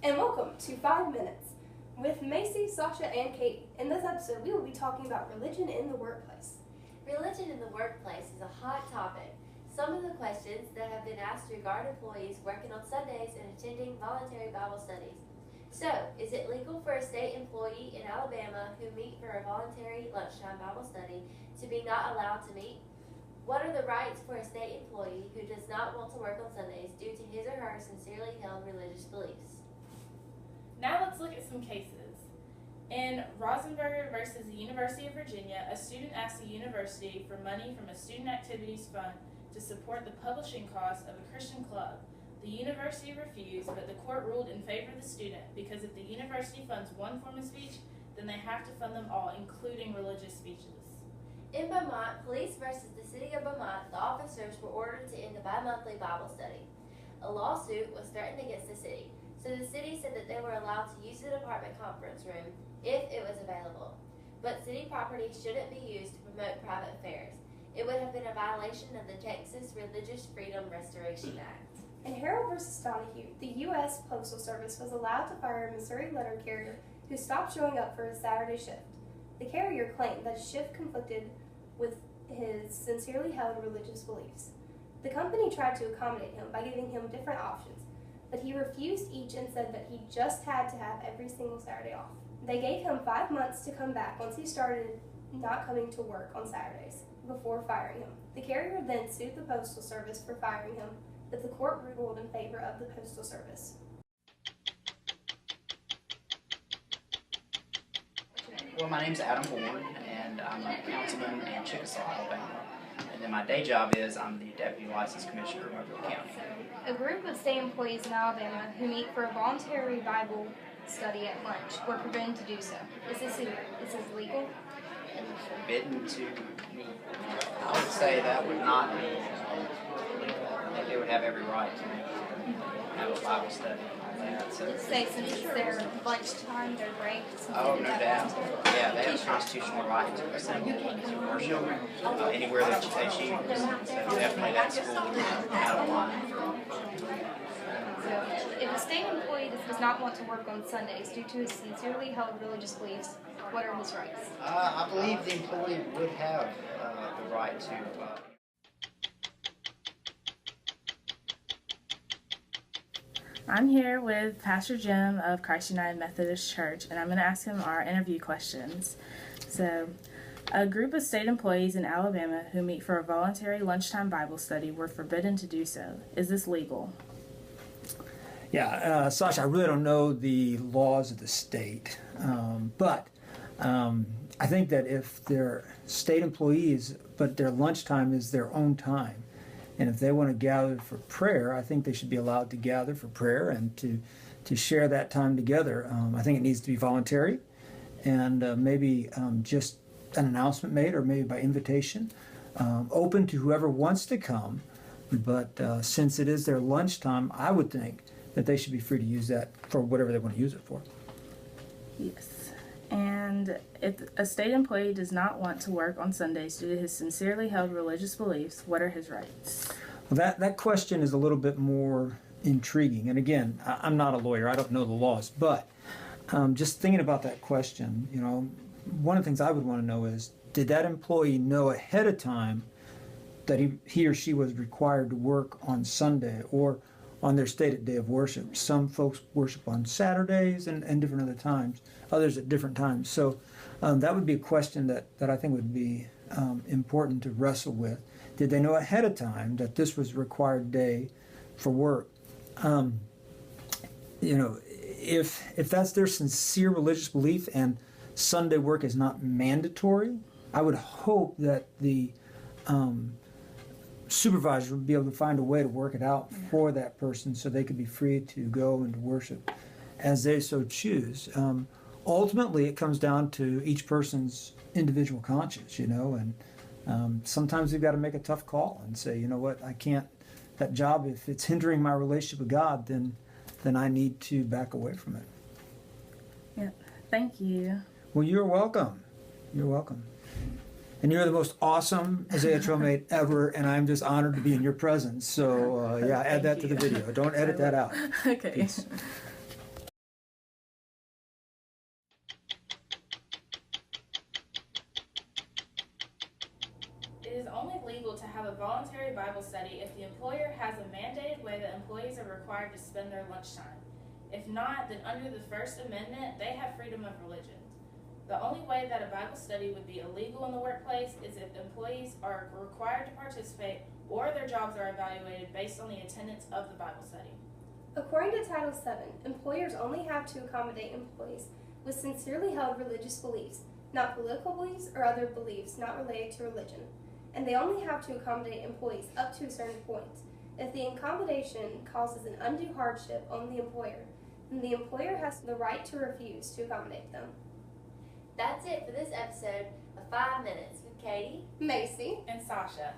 And welcome to 5 Minutes with Macey, Sasha, and Katie. In this episode, we will be talking about religion in the workplace. Religion in the workplace is a hot topic. Some of the questions that have been asked regard employees working on Sundays and attending voluntary Bible studies. So, is it legal for a state employee in Alabama who meet for a voluntary lunchtime Bible study to be not allowed to meet? What are the rights for a state employee who does not want to work on Sundays due to his or her sincerely held religious beliefs? Now let's look at some cases. In Rosenberger versus the University of Virginia, a student asked the university for money from a student activities fund to support the publishing costs of a Christian club. The university refused, but the court ruled in favor of the student because if the university funds one form of speech, then they have to fund them all, including religious speeches. In Beaumont, police versus the city of Beaumont, the officers were ordered to end the bi-monthly Bible study. A lawsuit was threatened against the city, so the city said that they were allowed to use the department conference room if it was available. But city property shouldn't be used to promote private affairs. It would have been a violation of the Texas Religious Freedom Restoration Act. In Harrell versus Donahue, the U.S. Postal Service was allowed to fire a Missouri letter carrier who stopped showing up for his Saturday shift. The carrier claimed that his shift conflicted with his sincerely held religious beliefs. The company tried to accommodate him by giving him different options, but he refused each and said that he just had to have every single Saturday off. They gave him 5 months to come back once he started not coming to work on Saturdays before firing him. The carrier then sued the Postal Service for firing him, but the court ruled in favor of the Postal Service. Well, my name's Adam Bourne, and I'm a councilman in Chickasaw, Alabama. And then my day job is I'm the Deputy License Commissioner of Mobile County. A group of state employees in Alabama who meet for a voluntary Bible study at lunch were forbidden to do so. Is this legal? Forbidden to meet. I would say that would not be legal. I think they would have every right to have a Bible study like that. So. Say since it's their lunchtime, their break. Oh, no doubt. Yeah, they have a constitutional right to assemble to worship anywhere that they choose. So definitely that's out of line. So, if a state employee does not want to work on Sundays due to his sincerely held religious beliefs, what are his rights? I believe the employee would have the right to. I'm here with Pastor Jim of Christ United Methodist Church, and I'm going to ask him our interview questions. So, a group of state employees in Alabama who meet for a voluntary lunchtime Bible study were forbidden to do so. Is this legal? Yeah, Sasha, I really don't know the laws of the state, but I think that if they're state employees, but their lunchtime is their own time, and if they want to gather for prayer, I think they should be allowed to gather for prayer and to share that time together. I think it needs to be voluntary, and maybe just an announcement made, or maybe by invitation, open to whoever wants to come. But since it is their lunchtime, I would think that they should be free to use that for whatever they want to use it for. Yes. And if a state employee does not want to work on Sundays due to his sincerely held religious beliefs, what are his rights? Well, that question is a little bit more intriguing. And again, I'm not a lawyer. I don't know the laws. But just thinking about that question, one of the things I would want to know is, did that employee know ahead of time that he or she was required to work on Sunday or on their stated day of worship? Some folks worship on Saturdays and different other times, others at different times. So that would be a question that I think would be important to wrestle with. Did they know ahead of time that this was a required day for work? If that's their sincere religious belief and Sunday work is not mandatory, I would hope that the supervisor would be able to find a way to work it out for that person so they could be free to go and to worship as they so choose. Ultimately, it comes down to each person's individual conscience, and sometimes you've got to make a tough call and say, you know what, I can't, that job, if it's hindering my relationship with God, then I need to back away from it. Yeah, thank you. Well, you're welcome. You're welcome. And you're the most awesome Isaiah Trailmate ever, and I'm just honored to be in your presence. So, add that to the video. Don't edit that out. Okay. Peace. study if the employer has a mandated way that employees are required to spend their lunchtime. If not, then under the First Amendment, they have freedom of religion. The only way that a Bible study would be illegal in the workplace is if employees are required to participate or their jobs are evaluated based on the attendance of the Bible study. According to Title VII, employers only have to accommodate employees with sincerely held religious beliefs, not political beliefs or other beliefs not related to religion. And they only have to accommodate employees up to a certain point. If the accommodation causes an undue hardship on the employer, then the employer has the right to refuse to accommodate them. That's it for this episode of 5 Minutes with Katie, Macey, And Sasha.